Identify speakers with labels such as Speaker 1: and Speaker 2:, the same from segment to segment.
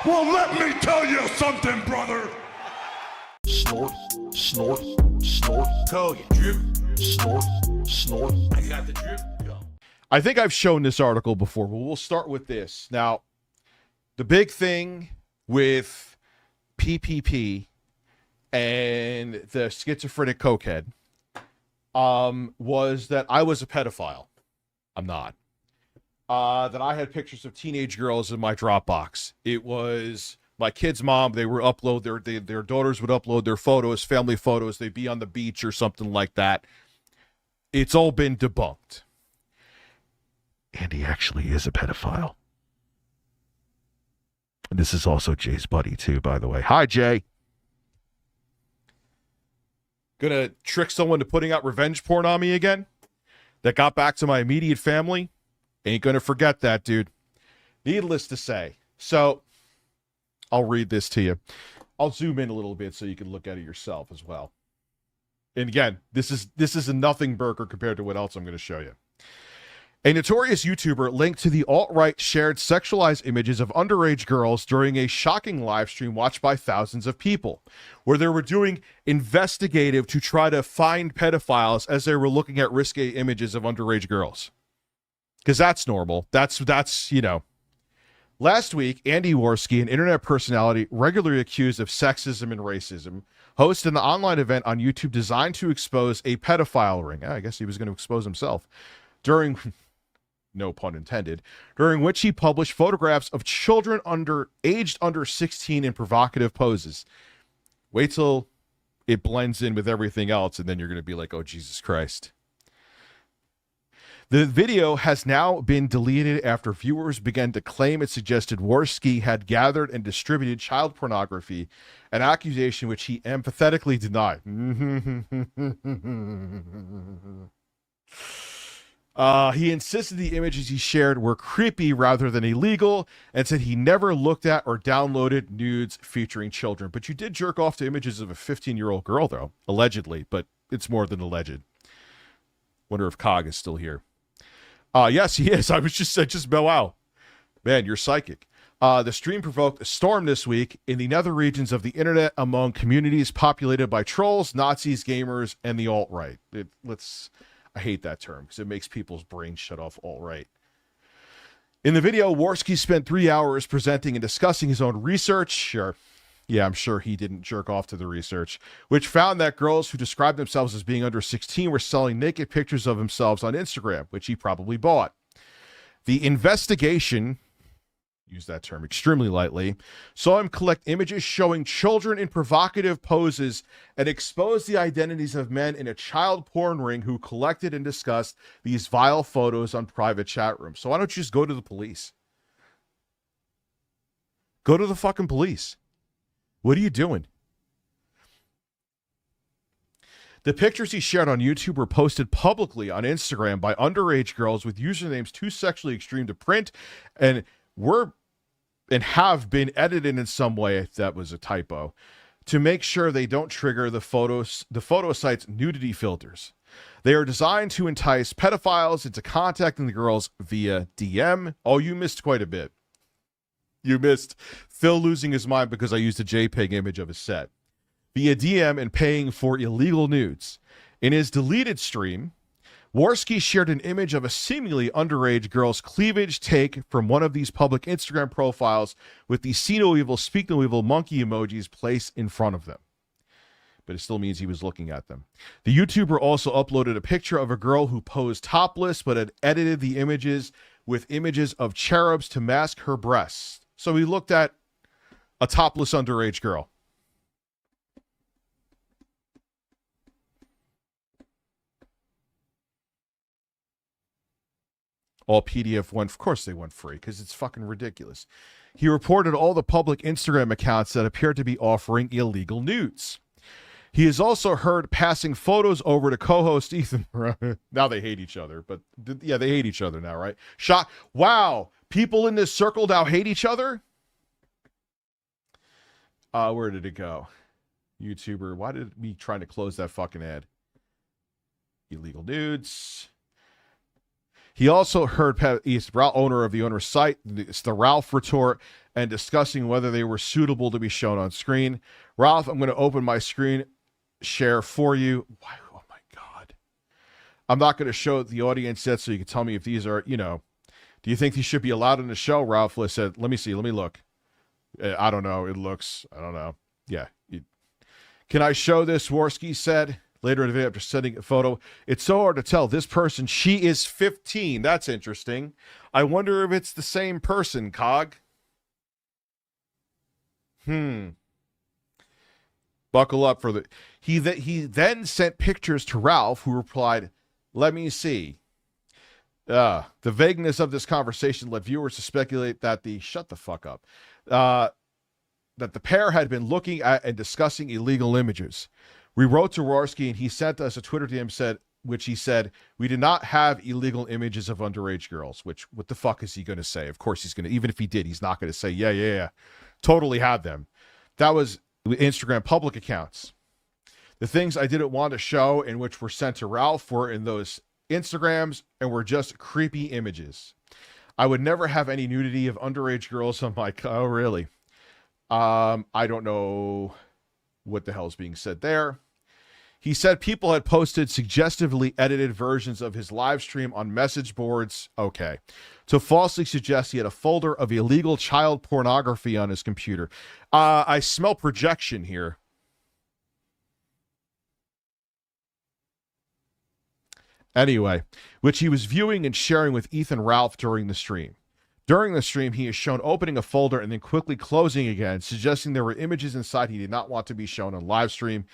Speaker 1: Well, let me tell you something, brother.
Speaker 2: Snort, snort, snort.
Speaker 1: Code drip.
Speaker 2: Snort, snort.
Speaker 1: I got the drip. Go.
Speaker 3: I think I've shown this article before, but we'll start with this. Now, the big thing with PPP and the schizophrenic cokehead was that I was a pedophile. I'm not. That I had pictures of teenage girls in my Dropbox. It was my kid's mom. They were upload their daughters would upload their photos, family photos. They'd be on the beach or something like that. It's all been debunked. And he actually is a pedophile. And this is also Jay's buddy too, by the way. Hi, Jay. Gonna trick someone to putting out revenge porn on me again? That got back to my immediate family? Ain't gonna forget that, dude. Needless to say. So, I'll read this to you. I'll zoom in a little bit so you can look at it yourself as well. And again, this is a nothing burger compared to what else I'm going to show you. A notorious YouTuber linked to the alt-right shared sexualized images of underage girls during a shocking live stream watched by thousands of people, where they were doing investigative to try to find pedophiles as they were looking at risque images of underage girls. Because that's normal. That's, you know. Last week, Andy Warski, an internet personality regularly accused of sexism and racism, hosted an online event on YouTube designed to expose a pedophile ring. I guess he was going to expose himself. During, no pun intended, during which he published photographs of children aged under 16 in provocative poses. Wait till it blends in with everything else, and then you're going to be like, oh, Jesus Christ. The video has now been deleted after viewers began to claim it suggested Warski had gathered and distributed child pornography, an accusation which he empathetically denied. He insisted the images he shared were creepy rather than illegal, and said he never looked at or downloaded nudes featuring children. But you did jerk off to images of a 15-year-old girl, though, allegedly, but it's more than alleged. Wonder if Cog is still here. Yes, he is. I just wow. Man, you're psychic. The stream provoked a storm this week in the nether regions of the internet among communities populated by trolls, Nazis, gamers, and the alt-right. I hate that term because it makes people's brains shut off alt-right. In the video, Warski spent 3 hours presenting and discussing his own research. Sure. Yeah, I'm sure he didn't jerk off to the research, which found that girls who described themselves as being under 16 were selling naked pictures of themselves on Instagram, which he probably bought. The investigation, use that term extremely lightly, saw him collect images showing children in provocative poses and expose the identities of men in a child porn ring who collected and discussed these vile photos on private chat rooms. So why don't you just go to the police? Go to the fucking police. What are you doing? The pictures he shared on YouTube were posted publicly on Instagram by underage girls with usernames too sexually extreme to print and have been edited in some way, if that was a typo, to make sure they don't trigger the photo site's nudity filters. They are designed to entice pedophiles into contacting the girls via DM. Oh, you missed quite a bit. You missed Phil losing his mind because I used a JPEG image of his set. Via DM and paying for illegal nudes. In his deleted stream, Warski shared an image of a seemingly underage girl's cleavage take from one of these public Instagram profiles with the see no evil, speak no evil monkey emojis placed in front of them. But it still means he was looking at them. The YouTuber also uploaded a picture of a girl who posed topless but had edited the images with images of cherubs to mask her breasts. So he looked at a topless underage girl. All PDF went, of course they went free, because it's fucking ridiculous. He reported all the public Instagram accounts that appeared to be offering illegal nudes. He is also heard passing photos over to co-host Ethan. Now they hate each other, but yeah, they hate each other now, right? Wow, people in this circle now hate each other? Where did it go? YouTuber, why did me trying to close that fucking ad? Illegal nudes. He also heard, he's the owner of the owner's site. It's the Ralph retort. and discussing whether they were suitable to be shown on screen. Ralph, I'm going to open my screen share for you. Wow, oh my God. I'm not going to show the audience yet so you can tell me if these are, you know, do you think these should be allowed in the show? Ralph said, let me see, let me look. I don't know. It looks, I don't know. Yeah. Can I show this? Warski said later in the video after sending a photo. It's so hard to tell. This person, she is 15. That's interesting. I wonder if it's the same person, Cog. Buckle up for the... He then sent pictures to Ralph, who replied, let me see. The vagueness of this conversation led viewers to speculate that the... Shut the fuck up. That the pair had been looking at and discussing illegal images. We wrote to Warski and he sent us a Twitter DM which he said, we did not have illegal images of underage girls, which what the fuck is he going to say? Of course he's going to, even if he did, he's not going to say, yeah, totally had them. That was Instagram public accounts. The things I didn't want to show and which were sent to Ralph were in those Instagrams and were just creepy images. I would never have any nudity of underage girls on my, oh really? I don't know what the hell is being said there. He said people had posted suggestively edited versions of his live stream on message boards, okay, to falsely suggest he had a folder of illegal child pornography on his computer. I smell projection here. Anyway, which he was viewing and sharing with Ethan Ralph during the stream. During the stream, he is shown opening a folder and then quickly closing again, suggesting there were images inside he did not want to be shown on live stream.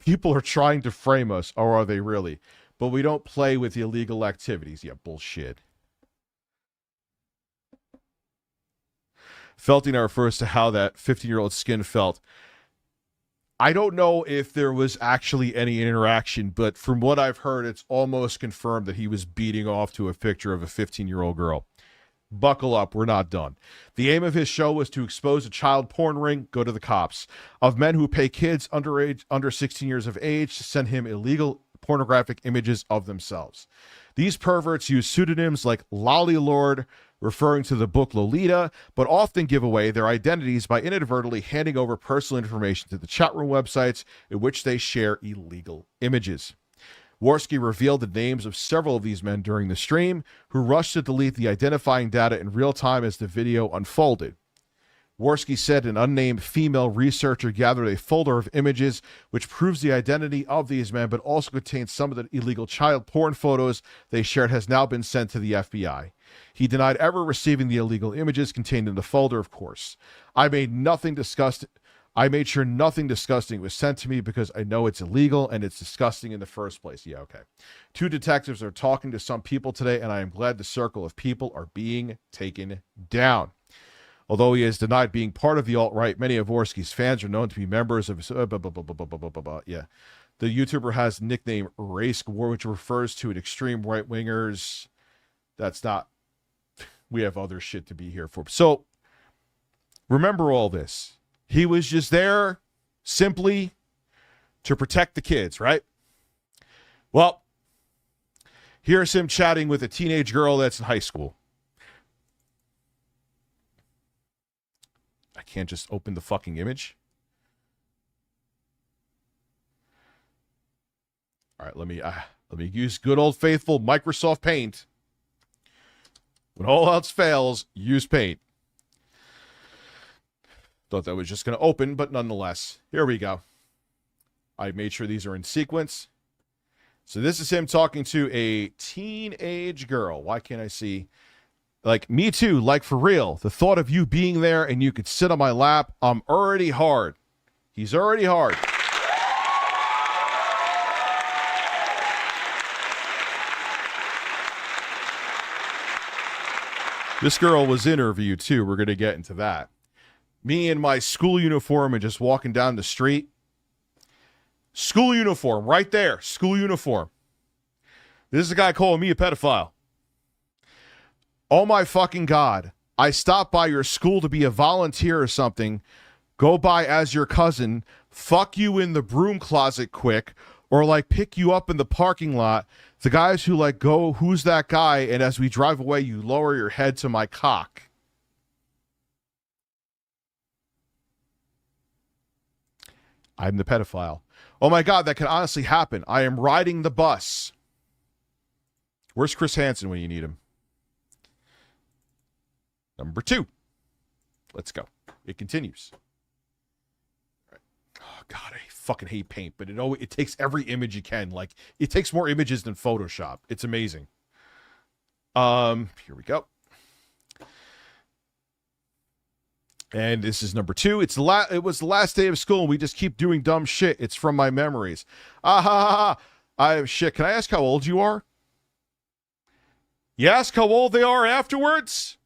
Speaker 3: People are trying to frame us, or are they really? But we don't play with illegal activities. Yeah, bullshit. Felting refers to how that 15-year-old skin felt. I don't know if there was actually any interaction, but from what I've heard, it's almost confirmed that he was beating off to a picture of a 15-year-old girl. Buckle up, we're not done. The aim of his show was to expose a child porn ring, go to the cops, of men who pay kids under 16 years of age to send him illegal pornographic images of themselves. These perverts use pseudonyms like Lolly Lord, referring to the book Lolita, but often give away their identities by inadvertently handing over personal information to the chat room websites in which they share illegal images. Warski revealed the names of several of these men during the stream, who rushed to delete the identifying data in real time as the video unfolded. Warski said an unnamed female researcher gathered a folder of images which proves the identity of these men, but also contains some of the illegal child porn photos they shared has now been sent to the FBI. He denied ever receiving the illegal images contained in the folder, of course. I made sure nothing disgusting was sent to me because I know it's illegal and it's disgusting in the first place. Yeah, okay. 2 detectives are talking to some people today, and I am glad the circle of people are being taken down. Although he has denied being part of the alt-right, many of Warski's fans are known to be members of his... Yeah. The YouTuber has the nickname Race War, which refers to an extreme right-wingers. That's not... We have other shit to be here for. So, remember all this. He was just there simply to protect the kids, right? Well, here's him chatting with a teenage girl that's in high school. I can't just open the fucking image. All right, let me use good old faithful Microsoft Paint. When all else fails, use Paint. Thought that was just going to open, but nonetheless, here we go. I made sure these are in sequence. So this is him talking to a teenage girl. Why can't I see? Like, me too, like for real. The thought of you being there and you could sit on my lap, I'm already hard. He's already hard. This girl was interviewed too. We're going to get into that. Me in my school uniform and just walking down the street. School uniform, right there. School uniform. This is a guy calling me a pedophile. Oh my fucking God. I stopped by your school to be a volunteer or something. Go by as your cousin. Fuck you in the broom closet quick. Or like pick you up in the parking lot. The guys who like go, who's that guy? And as we drive away, you lower your head to my cock. I'm the pedophile. Oh my God, that could honestly happen. I am riding the bus. Where's Chris Hansen when you need him? Number 2. Let's go. It continues. Oh God, I fucking hate paint, but it takes every image you can. Like, it takes more images than Photoshop. It's amazing. Here we go. And this is number 2. It was the last day of school, and we just keep doing dumb shit. It's from my memories. Ah ha ha ha. Shit. Can I ask how old you are? You ask how old they are afterwards?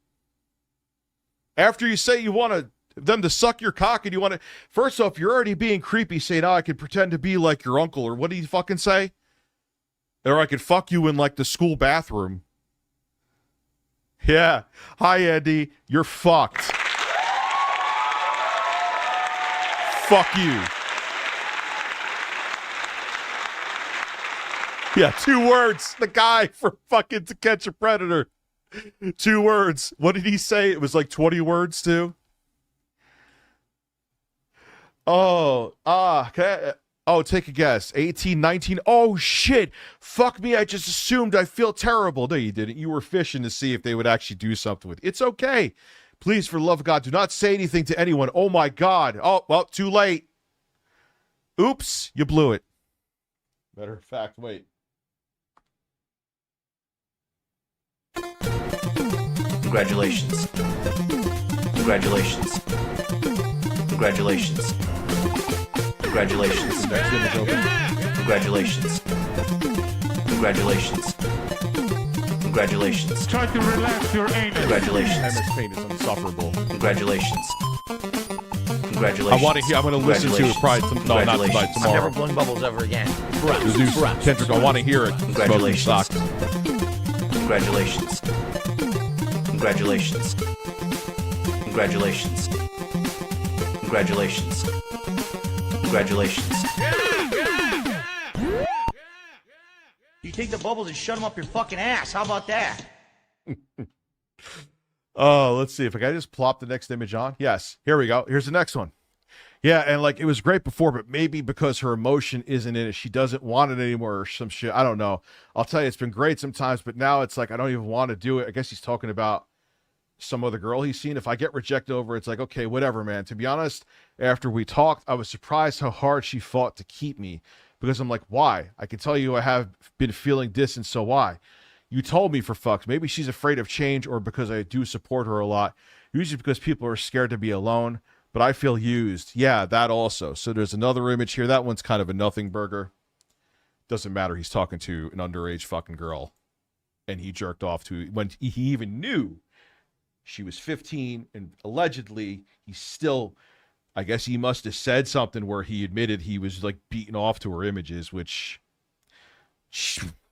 Speaker 3: After you say you want them to suck your cock and you want to... First off, you're already being creepy saying, I could pretend to be like your uncle, or what do you fucking say? Or I could fuck you in like the school bathroom. Yeah. Hi, Andy. You're fucked. Fuck you. Yeah, 2 words. The guy for fucking To Catch a Predator. 2 words. What did he say? It was like 20 words too. Take a guess. 18, 19. Oh shit. Fuck me. I just assumed. I feel terrible. No, you didn't. You were fishing to see if they would actually do something with it. It's okay. Please, for the love of God, do not say anything to anyone. Oh my God. Oh, well, too late. Oops, you blew it. Matter of fact, wait.
Speaker 4: Congratulations. Congratulations. Congratulations. Congratulations.
Speaker 3: Next image open.
Speaker 4: Congratulations. Congratulations. Congratulations.
Speaker 1: Try to relax your anus.
Speaker 4: Congratulations.
Speaker 3: MS Paint is insufferable.
Speaker 4: Congratulations. Congratulations.
Speaker 3: I want to hear. I'm going to listen to it probably. No, not tonight.
Speaker 4: Congratulations.
Speaker 5: I'm never
Speaker 3: Tomorrow.
Speaker 5: blowing bubbles ever again.
Speaker 3: The new Kendrick. I want to hear it. Smoking
Speaker 4: Congratulations.
Speaker 3: socks.
Speaker 4: Congratulations. Congratulations. Congratulations. Congratulations. Congratulations.
Speaker 5: You take the bubbles and shut them up your fucking ass. How about that?
Speaker 3: Oh, let's see if I can just plop the next image on. Yes, here we go. Here's the next one. Yeah, and like it was great before, but maybe because her emotion isn't in it, she doesn't want it anymore or some shit. I don't know. I'll tell you, it's been great sometimes, but now it's like I don't even want to do it. I guess he's talking about some other girl he's seen. If I get rejected over, it's like, okay, whatever, man. To be honest, after we talked, I was surprised how hard she fought to keep me, because I'm like, why? I can tell you I have been feeling distant, so why? You told me, for fucks. Maybe she's afraid of change, or because I do support her a lot. Usually because people are scared to be alone, but I feel used. Yeah, that also. So there's another image here. That one's kind of a nothing burger. Doesn't matter. He's talking to an underage fucking girl, and he jerked off to when he even knew she was 15, and allegedly he still, I guess he must have said something where he admitted he was like beating off to her images, which,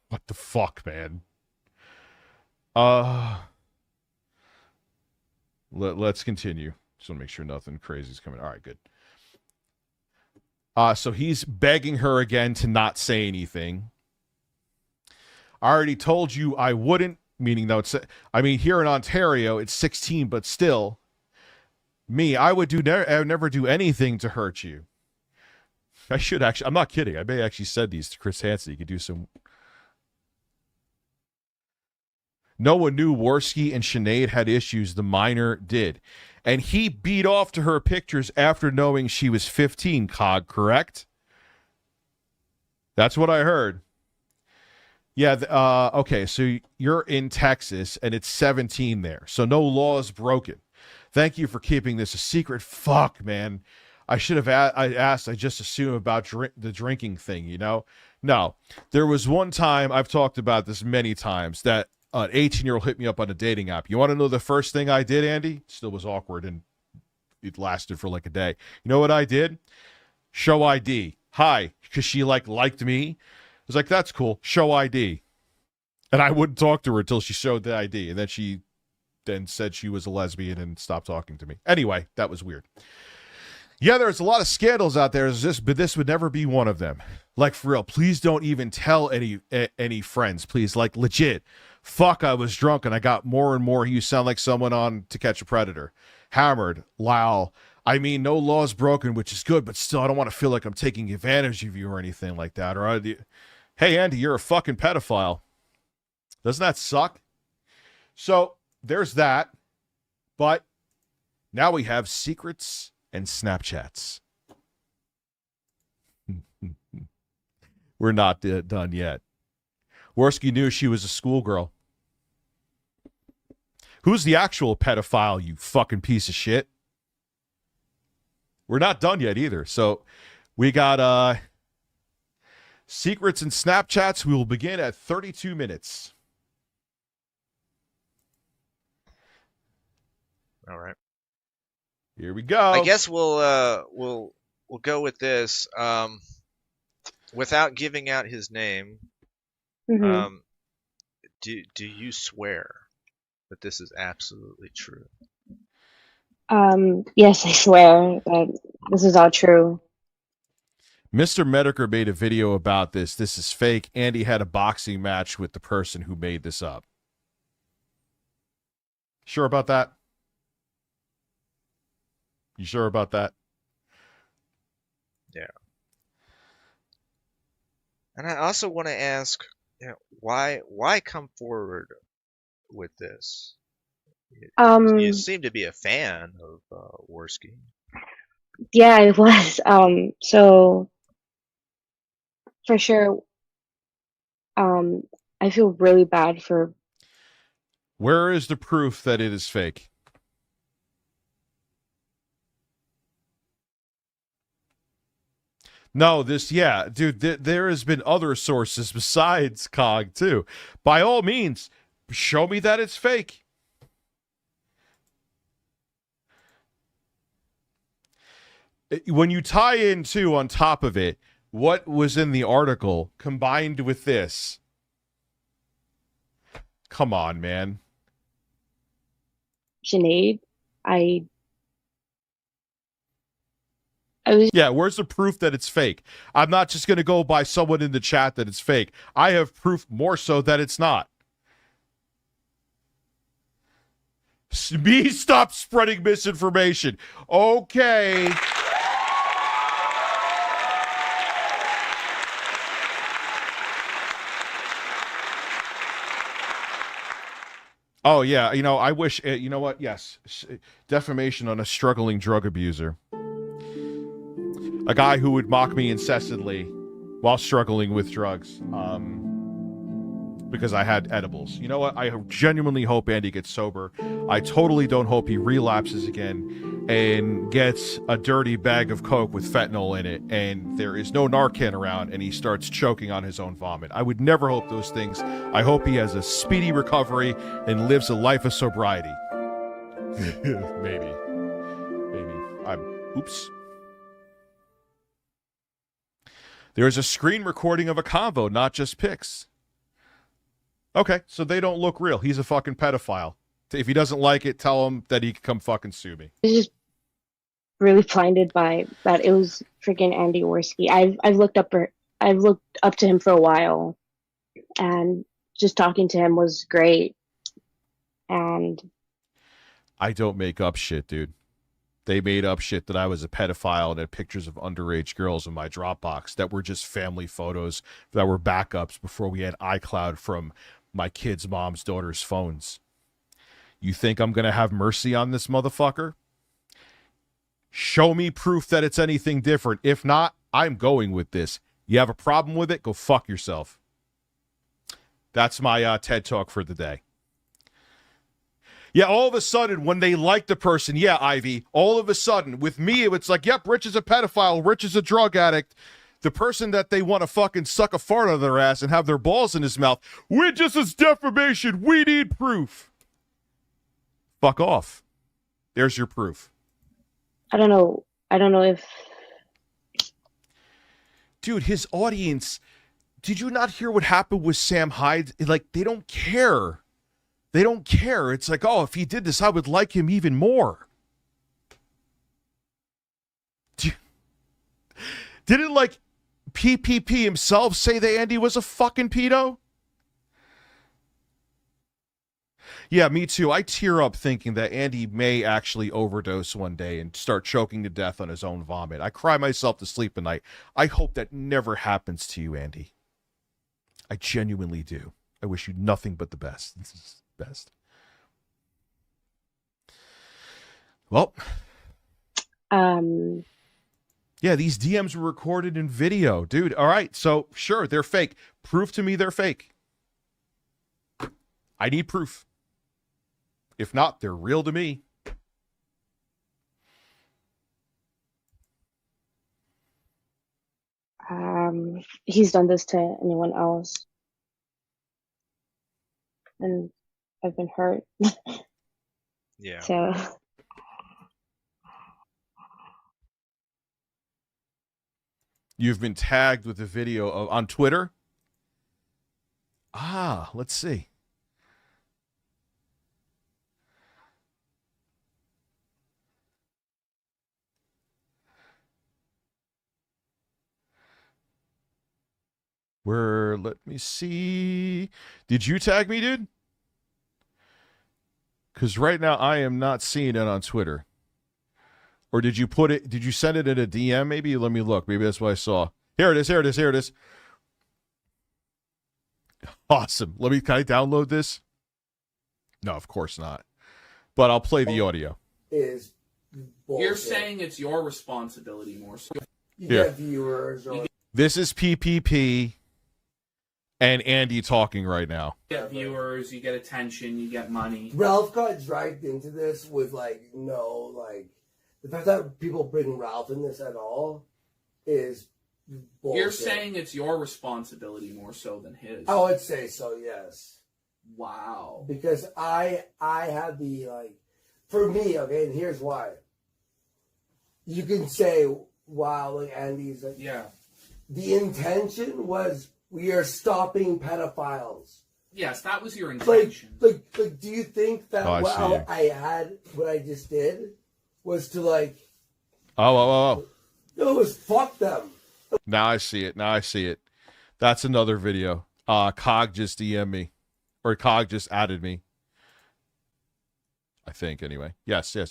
Speaker 3: what the fuck, man? Let's continue. Just want to make sure nothing crazy is coming. All right, good. So he's begging her again to not say anything. I already told you I wouldn't, meaning though it's, I mean, here in Ontario, it's 16, but still, me, I would never do anything to hurt you. I should actually, I'm not kidding. I may actually said these to Chris Hansen. You could do some. No one knew Warski and Sinead had issues. The minor did. And he beat off to her pictures after knowing she was 15, Cog, correct? That's what I heard. Yeah, okay, so you're in Texas, and it's 17 there, so no law is broken. Thank you for keeping this a secret. Fuck, man. I should have asked. I just assumed about the drinking thing, you know? No. There was one time, I've talked about this many times, that an 18-year-old hit me up on a dating app. You want to know the first thing I did, Andy? Still was awkward, and it lasted for like a day. You know what I did? Show ID. Hi, because she liked me. I was like, that's cool. Show ID. And I wouldn't talk to her until she showed the ID. And then she said she was a lesbian and stopped talking to me. Anyway, that was weird. Yeah, there's a lot of scandals out there, but this would never be one of them. Like, for real, please don't even tell any friends, please. Like, legit. Fuck, I was drunk and I got more and more. You sound like someone on To Catch a Predator. Hammered. Lyle. I mean, no law's broken, which is good, but still, I don't want to feel like I'm taking advantage of you or anything like that. Or, hey, Andy, you're a fucking pedophile. Doesn't that suck? So there's that. But now we have secrets and Snapchats. We're not done yet. Warski knew she was a schoolgirl. Who's the actual pedophile, you fucking piece of shit? We're not done yet either. So we got secrets and Snapchats. We will begin at 32 minutes.
Speaker 6: All right.
Speaker 3: Here we go.
Speaker 6: I guess we'll go with this. Without giving out his name,
Speaker 7: Mm-hmm.
Speaker 6: do you swear that this is absolutely true?
Speaker 7: Yes, I swear that this is all true.
Speaker 3: Mr. Mediker made a video about this. This is fake. Andy had a boxing match with the person who made this up. Sure about that? You sure about that?
Speaker 6: Yeah. And I also want to ask, why come forward with this? You seem to be a fan of Warski.
Speaker 7: Yeah, it was. So for sure, I feel really bad for.
Speaker 3: Where is the proof that it is fake? No, dude, there has been other sources besides COG, too. By all means, show me that it's fake. When you tie in, too, on top of it, what was in the article combined with this. Come on, man.
Speaker 7: Sinead, I was.
Speaker 3: Yeah, where's the proof that it's fake? I'm not just going to go by someone in the chat that it's fake. I have proof more so that it's not. Me stop spreading misinformation. Okay. Oh, yeah. I wish, you know what? Yes. Defamation on a struggling drug abuser. A guy who would mock me incessantly while struggling with drugs because I had edibles. You know what? I genuinely hope Andy gets sober. I totally don't hope he relapses again and gets a dirty bag of Coke with fentanyl in it and there is no Narcan around and he starts choking on his own vomit. I would never hope those things. I hope he has a speedy recovery and lives a life of sobriety. Maybe. Oops. There's a screen recording of a convo, not just pics. Okay, so they don't look real. He's a fucking pedophile. If he doesn't like it, tell him that he can come fucking sue me.
Speaker 7: I was just really blinded by that. It was freaking Andy Warski. I've looked up to him for a while, and just talking to him was great. And
Speaker 3: I don't make up shit, dude. They made up shit that I was a pedophile and had pictures of underage girls in my Dropbox that were just family photos that were backups before we had iCloud from my kids' mom's daughter's phones. You think I'm going to have mercy on this motherfucker? Show me proof that it's anything different. If not, I'm going with this. You have a problem with it? Go fuck yourself. That's my TED Talk for the day. Yeah, all of a sudden, when they like the person, yeah, Ivy, all of a sudden, with me, it's like, yep, Rich is a pedophile, Rich is a drug addict. The person that they want to fucking suck a fart out of their ass and have their balls in his mouth, we just as defamation, we need proof. Fuck off. There's your proof.
Speaker 7: I don't know if...
Speaker 3: Dude, his audience, did you not hear what happened with Sam Hyde? Like, they don't care. They don't care. It's like, oh, if he did this, I would like him even more. Didn't, like, PPP himself say that Andy was a fucking pedo? Yeah, me too. I tear up thinking that Andy may actually overdose one day and start choking to death on his own vomit. I cry myself to sleep at night. I hope that never happens to you, Andy. I genuinely do. I wish you nothing but the best. This is the best. Well, yeah, these DMs were recorded in video, dude. All right, so sure, they're fake. Prove to me they're fake. I need proof. If not, they're real to me.
Speaker 7: He's done this to anyone else, and I've been hurt.
Speaker 6: Yeah.
Speaker 7: So.
Speaker 3: You've been tagged with a video on Twitter? Ah, let's see. Let me see. Did you tag me, dude? Because right now I am not seeing it on Twitter. Or did you send it in a DM maybe? Let me look. Maybe that's what I saw. Here it is. Awesome. Can I download this? No, of course not. But I'll play the audio.
Speaker 8: Is bullshit.
Speaker 9: You're saying it's your responsibility more so.
Speaker 8: You
Speaker 3: Here.
Speaker 8: get viewers or
Speaker 3: This is PPP and Andy talking right now.
Speaker 9: You get viewers, you get attention, you get money.
Speaker 8: Ralph got dragged into this with the fact that people bring Ralph in this at all is bullshit.
Speaker 9: You're saying it's your responsibility more so than his.
Speaker 8: I would say so, yes.
Speaker 9: Wow.
Speaker 8: Because I had the for me, okay, and here's why. You can say, wow, Andy's
Speaker 9: yeah.
Speaker 8: The intention was we are stopping pedophiles.
Speaker 9: Yes, that was your intention.
Speaker 8: Like, do you think that
Speaker 3: what
Speaker 8: I just did was to
Speaker 3: Oh.
Speaker 8: it was fuck them.
Speaker 3: Now I see it. That's another video. Cog just DM'd me. Or Cog just added me. I think, anyway. Yes. Here,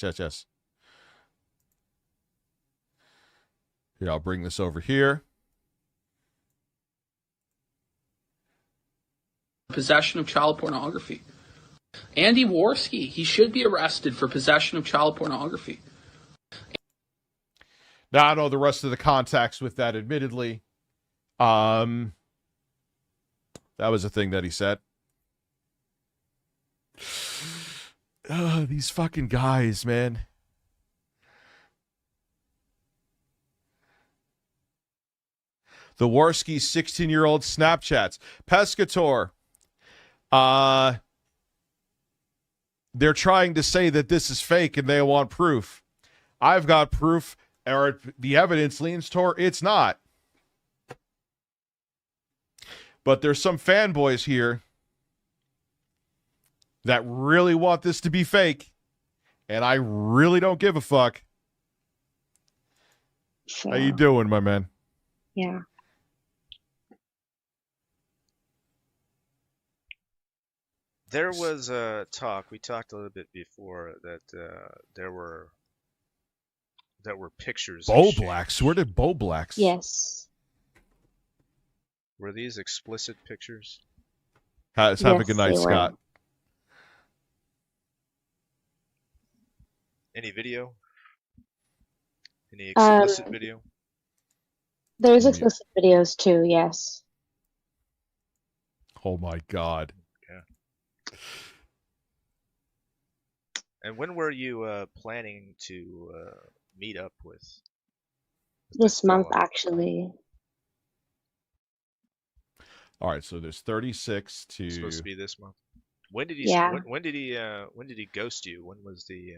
Speaker 3: I'll bring this over here.
Speaker 10: Possession of child pornography. Andy Warski, he should be arrested for possession of child pornography.
Speaker 3: Now I know the rest of the context with that, admittedly. That was a thing that he said. These fucking guys, man. The Warski 16-year-old Snapchats. Pescator. They're trying to say that this is fake and they want proof. I've got proof, or the evidence leans toward it's not. But there's some fanboys here that really want this to be fake, and I really don't give a fuck.
Speaker 7: So,
Speaker 3: how you doing, my man?
Speaker 7: Yeah.
Speaker 6: There was a talk. We talked a little bit before that there were pictures.
Speaker 3: Bo Blacks. Where did Bo Blacks?
Speaker 7: Yes.
Speaker 6: Were these explicit pictures?
Speaker 3: Have a good night, Scott.
Speaker 6: Any video? Any explicit video?
Speaker 7: There's explicit videos too, yes.
Speaker 3: Oh my God.
Speaker 6: Yeah. And when were you planning to meet up with?
Speaker 7: This month, actually.
Speaker 3: All right, so there's 36 to.
Speaker 6: It's supposed to be this month. When did he?
Speaker 7: Yeah.
Speaker 6: When did he ghost you? When was the?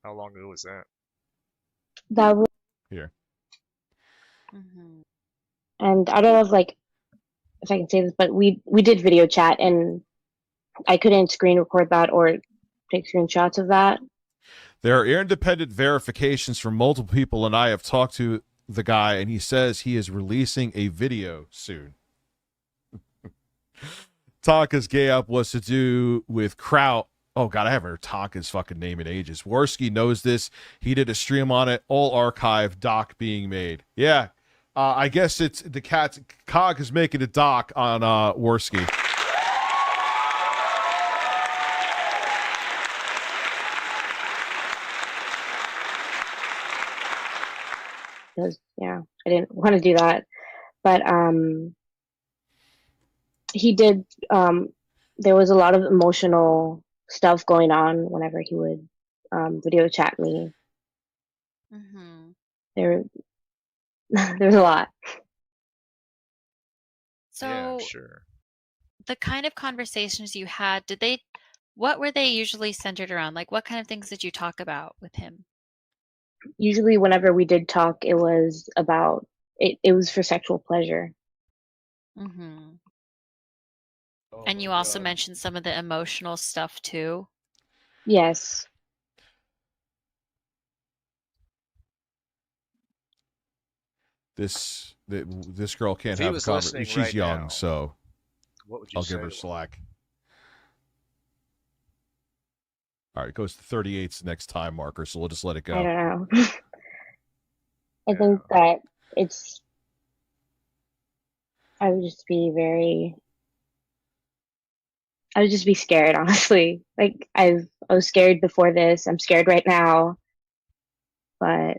Speaker 6: How long ago was that?
Speaker 7: That was.
Speaker 3: Here.
Speaker 7: And I don't know if I can say this, but we did video chat, and I couldn't screen record that or take screenshots of that.
Speaker 3: There are independent verifications from multiple people, and I have talked to the guy, and he says he is releasing a video soon. Tonka's gay up was to do with Kraut. Oh god, I haven't heard Tonka's fucking name in ages. Warski knows this. He did a stream on it. All archive doc being made. Yeah. I guess it's the cat's Cog is making a doc on Warski.
Speaker 7: Yeah, I didn't want to do that, but he did. There was a lot of emotional stuff going on whenever he would video chat me. There's a lot.
Speaker 11: So
Speaker 6: Yeah, I'm sure.
Speaker 11: the kind of conversations you had, what were they usually centered around? Like, what kind of things did you talk about with him?
Speaker 7: Usually, whenever we did talk, it was about it was for sexual pleasure.
Speaker 11: And you also mentioned some of the emotional stuff too.
Speaker 7: Yes.
Speaker 3: This girl can't
Speaker 6: If he
Speaker 3: have a
Speaker 6: was
Speaker 3: conversation.
Speaker 6: listening
Speaker 3: She's
Speaker 6: right
Speaker 3: young,
Speaker 6: now,
Speaker 3: so
Speaker 6: what would you
Speaker 3: I'll
Speaker 6: say
Speaker 3: give her
Speaker 6: to him?
Speaker 3: slack. All right, it goes to 38's next time marker, so we'll just let it go.
Speaker 7: I don't know. I think that I would just be scared, honestly. Like I was scared before this. I'm scared right now. But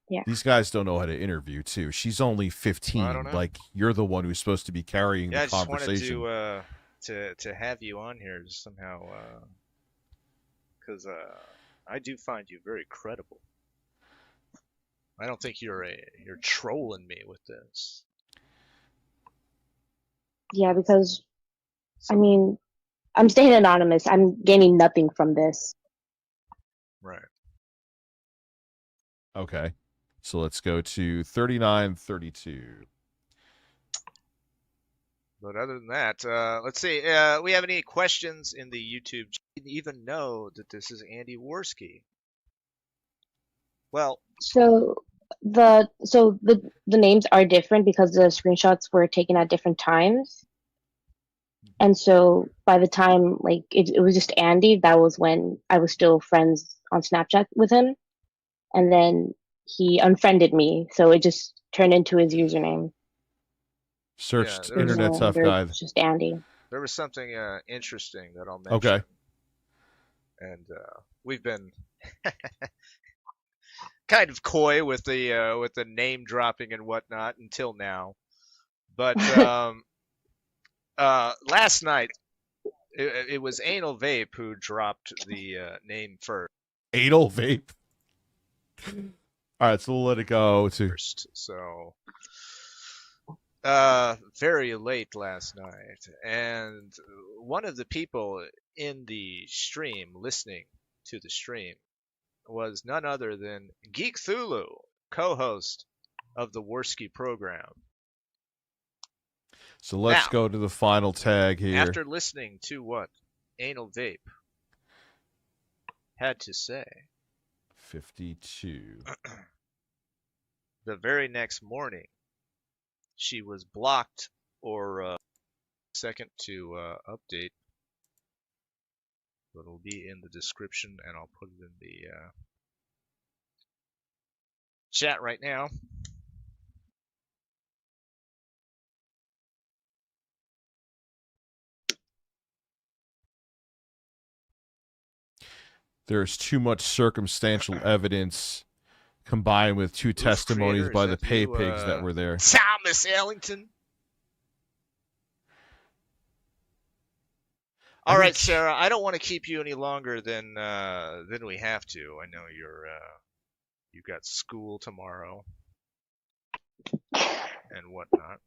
Speaker 7: yeah.
Speaker 3: These guys don't know how to interview too. She's only 15.
Speaker 6: I don't know.
Speaker 3: Like you're the one who's supposed to be carrying
Speaker 6: Yeah,
Speaker 3: the
Speaker 6: I just
Speaker 3: conversation.
Speaker 6: wanted to have you on here just somehow, because I do find you very credible. I don't think you're trolling me with this.
Speaker 7: Yeah, because I mean, I'm staying anonymous. I'm gaining nothing from this.
Speaker 6: Right.
Speaker 3: Okay. So let's go to 3932.
Speaker 6: But other than that, let's see. We have any questions in the YouTube? Didn't even know that this is Andy Warski. Well,
Speaker 7: So the names are different because the screenshots were taken at different times. And so by the time like it was just Andy, that was when I was still friends on Snapchat with him. And then he unfriended me, so it just turned into his username.
Speaker 3: Searched
Speaker 6: Yeah,
Speaker 3: Internet Tough Guy.
Speaker 7: It's just Andy.
Speaker 6: there was something interesting that I'll mention.
Speaker 3: Okay.
Speaker 6: And we've been kind of coy with the name dropping and whatnot until now. But last night it was Anal Vape who dropped the name first.
Speaker 3: Anal Vape. All right, so we'll let it go to
Speaker 6: First, so very late last night, and one of the people in the stream listening to the stream was none other than Geek Thulu, co-host of the Warski program.
Speaker 3: So let's
Speaker 6: Now,
Speaker 3: go to the final tag here.
Speaker 6: After listening to what Anal Vape had to say,
Speaker 3: 52.
Speaker 6: the very next morning, she was blocked or second to update. It'll be in the description, and I'll put it in the chat right now.
Speaker 3: There's too much circumstantial evidence combined with two testimonies
Speaker 6: creator,
Speaker 3: by
Speaker 6: is
Speaker 3: the
Speaker 6: that
Speaker 3: pay
Speaker 6: you,
Speaker 3: pigs that were there.
Speaker 6: Thomas Ellington. All right, Sarah. I don't want to keep you any longer than we have to. I know you got school tomorrow and whatnot.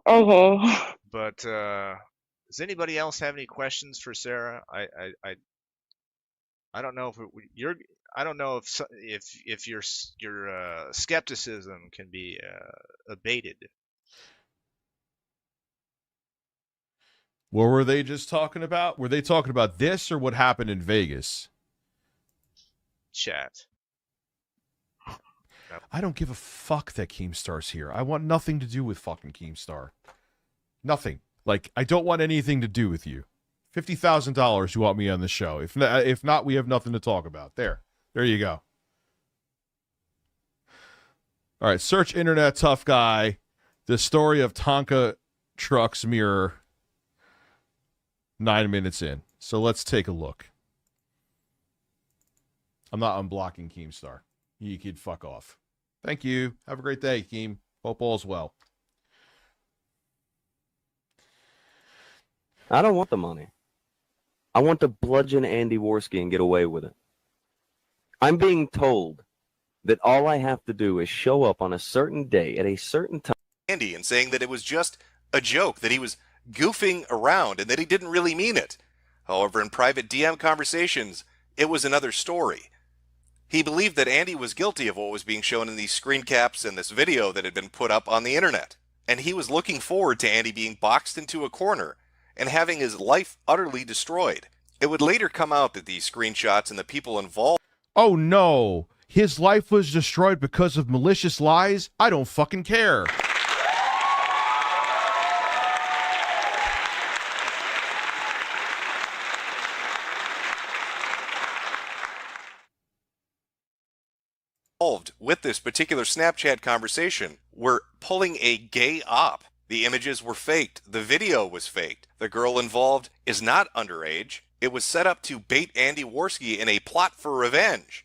Speaker 7: Okay.
Speaker 6: But does anybody else have any questions for Sarah? I don't know if you're. I don't know if your skepticism can be abated.
Speaker 3: What were they just talking about? Were they talking about this or what happened in Vegas?
Speaker 6: Chat.
Speaker 3: I don't give a fuck that Keemstar's here. I want nothing to do with fucking Keemstar. Nothing. Like, I don't want anything to do with you. $50,000 you want me on the show. If not, we have nothing to talk about. There you go. All right, search internet tough guy. The story of Tonka truck's mirror. 9 minutes in. So let's take a look. I'm not unblocking Keemstar. You could fuck off. Thank you. Have a great day, Keem. Hope all's well.
Speaker 12: I don't want the money. I want to bludgeon Andy Warski and get away with it. I'm being told that all I have to do is show up on a certain day at a certain time.
Speaker 13: Andy, and saying that it was just a joke, that he was goofing around and that he didn't really mean it. However, in private DM conversations, it was another story. He believed that Andy was guilty of what was being shown in these screen caps and this video that had been put up on the internet. And he was looking forward to Andy being boxed into a corner and having his life utterly destroyed. It would later come out that these screenshots and the people involved...
Speaker 3: Oh no! His life was destroyed because of malicious lies? I don't fucking care.
Speaker 13: Involved with this particular Snapchat conversation were pulling a gay op. The images were faked. The video was faked. The girl involved is not underage. It was set up to bait Andy Warski in a plot for revenge.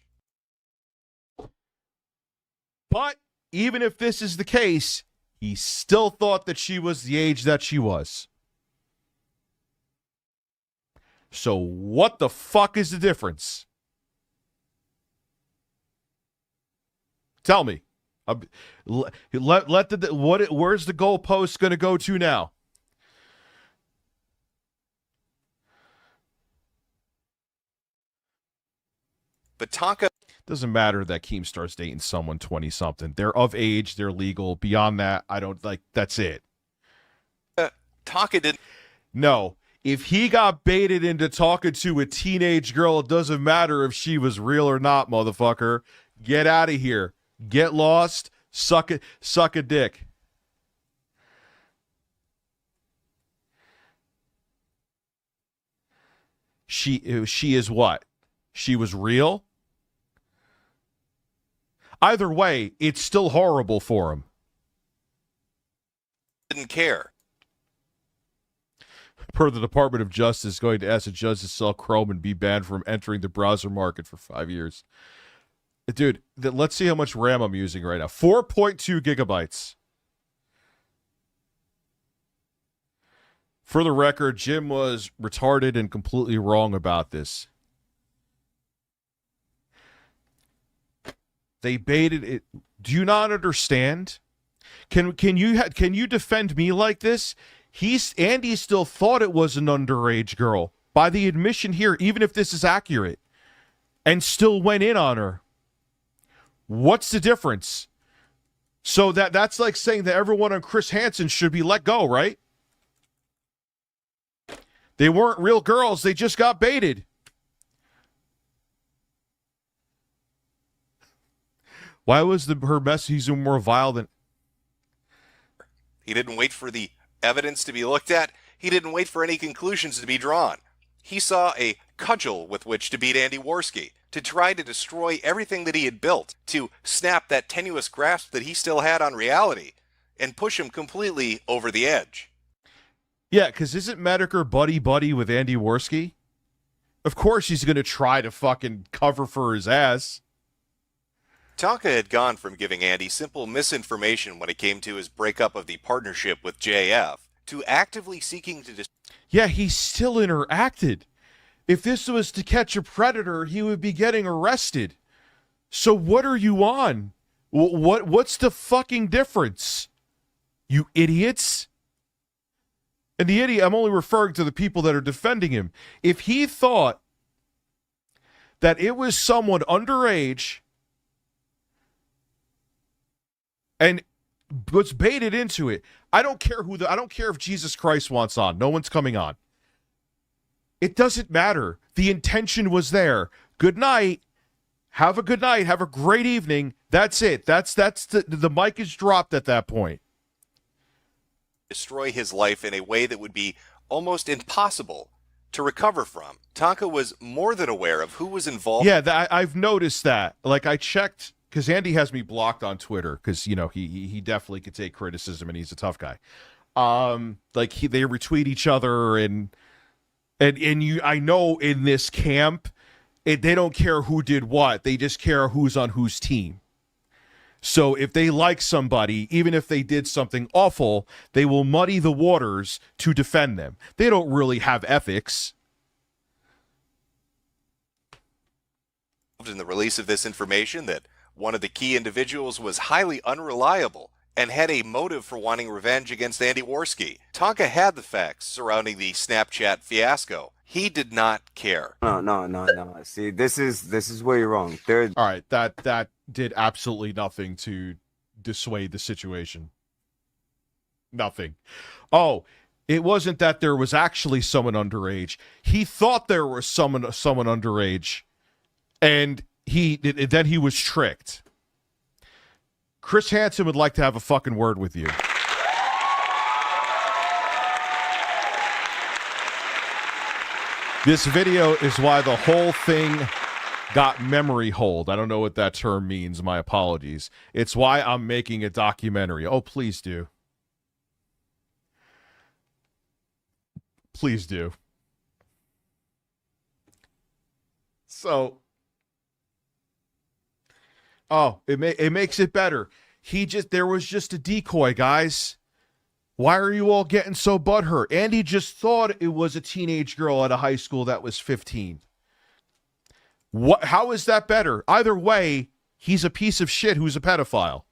Speaker 3: But even if this is the case, he still thought that she was the age that she was. So what the fuck is the difference? Tell me. Where's the goalpost going to go to now?
Speaker 13: But Tonka...
Speaker 3: Doesn't matter that Keemstar's dating someone 20-something. They're of age. They're legal. Beyond that, I don't like... That's it.
Speaker 13: Tonka didn't...
Speaker 3: No. If he got baited into talking to a teenage girl, it doesn't matter if she was real or not, motherfucker. Get out of here. Get lost. Suck a dick. She is what? She was real? Either way, it's still horrible for him.
Speaker 13: Didn't care.
Speaker 3: Per the Department of Justice, going to ask a judge to sell Chrome and be banned from entering the browser market for 5 years. Dude, let's see how much RAM I'm using right now. 4.2 gigabytes. For the record, Jim was retarded and completely wrong about this. They baited it. Do you not understand? Can you defend me like this? Andy still thought it was an underage girl by the admission here, even if this is accurate, and still went in on her. What's the difference? So that's like saying that everyone on Chris Hansen should be let go, right? They weren't real girls. They just got baited. Why was her message more vile than...
Speaker 13: He didn't wait for the evidence to be looked at. He didn't wait for any conclusions to be drawn. He saw a cudgel with which to beat Andy Warski, to try to destroy everything that he had built, to snap that tenuous grasp that he still had on reality, and push him completely over the edge.
Speaker 3: Yeah, because isn't Medicare buddy-buddy with Andy Warski? Of course he's going to try to fucking cover for his ass.
Speaker 13: Tonka had gone from giving Andy simple misinformation when it came to his breakup of the partnership with JF, to actively seeking to...
Speaker 3: Yeah, he still interacted. If this was to catch a predator, he would be getting arrested. So what are you on? What's the fucking difference? You idiots? And the idiot, I'm only referring to the people that are defending him. If he thought that it was someone underage and was baited into it, I don't care I don't care if Jesus Christ wants on. No one's coming on. It doesn't matter. The intention was there. Good night. Have a good night. Have a great evening. That's it. That's the mic is dropped at that point.
Speaker 13: Destroy his life in a way that would be almost impossible to recover from. Tonka was more than aware of who was involved.
Speaker 3: Yeah, I've noticed that. Like, I checked, because Andy has me blocked on Twitter, because, you know, he definitely could take criticism, and he's a tough guy. Like, they retweet each other, and I know in this camp, they don't care who did what. They just care who's on whose team. So if they like somebody, even if they did something awful, they will muddy the waters to defend them. They don't really have ethics.
Speaker 13: In the release of this information that one of the key individuals was highly unreliable and had a motive for wanting revenge against Andy Warski. Tonka had the facts surrounding the Snapchat fiasco. He did not care.
Speaker 14: No. See, this is where you're wrong.
Speaker 3: All right, that did absolutely nothing to dissuade the situation. Nothing. Oh, it wasn't that there was actually someone underage. He thought there was someone underage, and then he was tricked. Chris Hansen would like to have a fucking word with you. This video is why the whole thing got memory hold. I don't know what that term means. My apologies. It's why I'm making a documentary. Oh, please do. Please do. So, oh, it makes it better. There was just a decoy, guys. Why are you all getting so butthurt? Andy just thought it was a teenage girl at a high school that was 15. How is that better? Either way, he's a piece of shit who's a pedophile.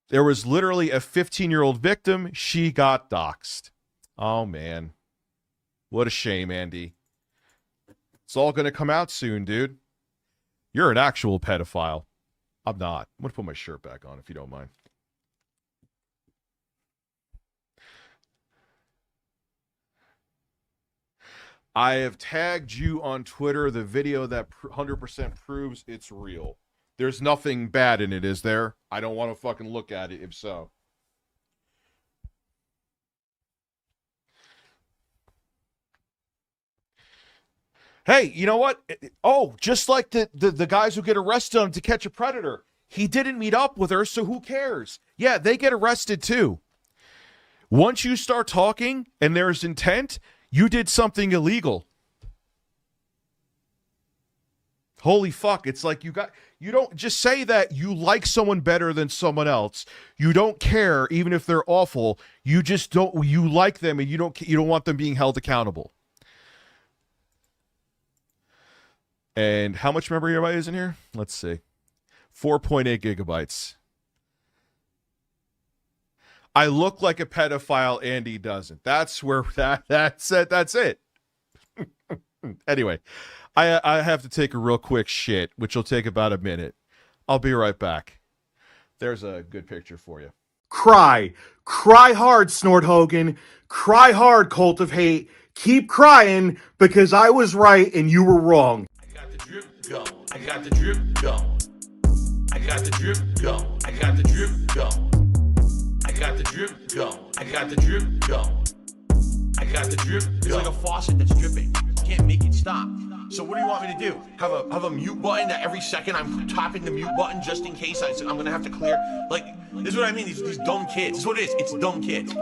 Speaker 3: There was literally a 15-year-old victim. She got doxxed. Oh, man. What a shame, Andy. It's all going to come out soon, dude. You're an actual pedophile. I'm not. I'm going to put my shirt back on if you don't mind. I have tagged you on Twitter the video that 100% proves it's real. There's nothing bad in it, is there? I don't want to fucking look at it if so. Hey, you know what? Oh, just like the guys who get arrested on To Catch a Predator. He didn't meet up with her, so who cares? Yeah, they get arrested too. Once you start talking and there's intent, you did something illegal. Holy fuck, it's like you don't just say that you like someone better than someone else. You don't care even if they're awful. You just you like them and you don't want them being held accountable. And how much memory am I using here? Let's see. 4.8 gigabytes. I look like a pedophile, Andy doesn't. That's where that's it. That's it. Anyway, I have to take a real quick shit, which will take about a minute. I'll be right back. There's a good picture for you.
Speaker 15: Cry. Cry hard, Snort Hogan. Cry hard, Cult of Hate. Keep crying because I was right and you were wrong.
Speaker 1: Go. I got the drip going. I got the drip going. I got the drip going. I got the drip going. I got the drip going. I got the drip going. It's like a faucet that's dripping. You can't make it stop. So what do you want me to do? Have a mute button that every second I'm tapping the mute button just in case I'm gonna have to clear? Like, this is what I mean. These dumb kids. This is what it is. It's dumb kids.